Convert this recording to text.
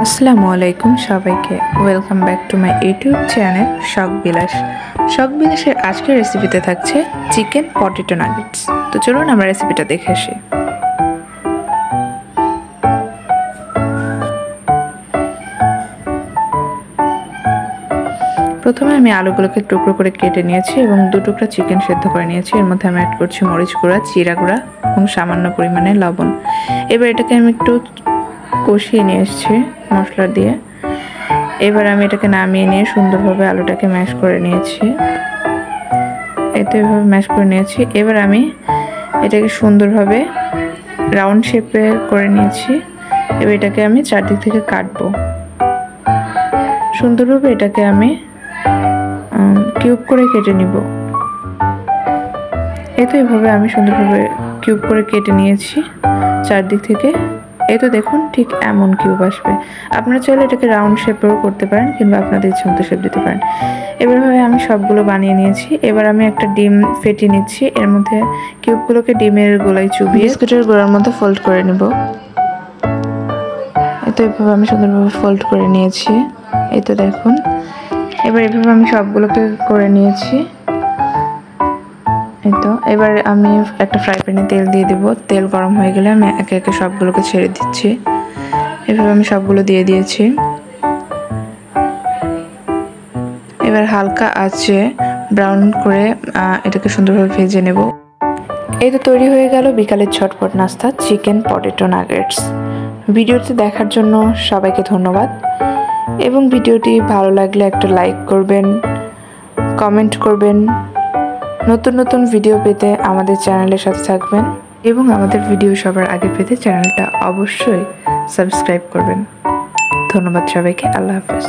আসসালামু আলাইকুম সবাইকে, welcome back to my YouTube channel শখ বিলাস। শখ বিলাসের আজকের রেসিপিতে থাকছে চিকেন পটেটো নাগেটস। তো চলুন আমরা রেসিপিটা দেখে আসি। প্রথমে আমি আলুগুলোকে টুকরো করে কেটে নিয়েছি এবং 2 টুকরা চিকেন সেদ্ধ করে নিয়েছি। এর মধ্যে আমি অ্যাড করছি মরিচ গুঁড়া, জিরা গুঁড়া এবং সামান্য পরিমাণে লবণ। এবার এটাকে আমি একটু কষিয়ে নিয়ে এসেছি মশলা দিয়ে। এবার আমি এটাকে নামিয়ে নিয়ে সুন্দরভাবে আলুটাকে ম্যাশ করে নিয়েছি। এতে এভাবে ম্যাশ করে নিয়েছি। এবার আমি এটাকে সুন্দরভাবে রাউন্ড শেপে করে নিয়েছি। এবার এটাকে আমি চারদিক থেকে কাটবো সুন্দরভাবে। এটাকে আমি কিউব করে কেটে নিব। তো এভাবে আমি সুন্দরভাবে কিউব করে কেটে নিয়েছি চারদিক থেকে। তো দেখুন ঠিক এমন কিউব আসবে। আপনারা চাইলে এটাকে রাউন্ড শেপেও করতে পারেন কিংবা আপনাদের ইচ্ছে মতো শেপ দিতে পারেন। এভাবে আমি সবগুলো বানিয়ে নিয়েছি। এবার আমি একটা ডিম ফেটিয়ে নিচ্ছি। এর মধ্যে কিউবগুলোকে ডিমের গোলায় চুবিয়ে বিস্কুটের গোলার মধ্যে ফোল্ড করে নেব। তো এভাবে আমি সুন্দরভাবে ফোল্ড করে নিয়েছি। তো দেখুন এবার এভাবে আমি সবগুলোকে করে নিয়েছি। তো এবার আমি একটা ফ্রাই প্যানে তেল দিয়ে দেব। তেল গরম হয়ে গেলে আমি একে একে সবগুলোকে ছেড়ে দিচ্ছি। এভাবে আমি সবগুলো দিয়ে দিয়েছি। এবার হালকা আঁচে ব্রাউন করে এটাকে সুন্দরভাবে ভেজে নেব। তো তৈরি হয়ে গেল বিকালের ঝটপট নাস্তা চিকেন পটেটো নাগেটস। ভিডিওটি দেখার জন্য সবাইকে ধন্যবাদ এবং ভিডিওটি ভালো লাগলে একটা লাইক করবেন, কমেন্ট করবেন। নতুন নতুন ভিডিও পেতে আমাদের চ্যানেলের সাথে থাকবেন এবং আমাদের ভিডিও সবার আগে পেতে চ্যানেলটা অবশ্যই সাবস্ক্রাইব করবেন। ধন্যবাদ সবাইকে। আল্লাহ হাফেজ।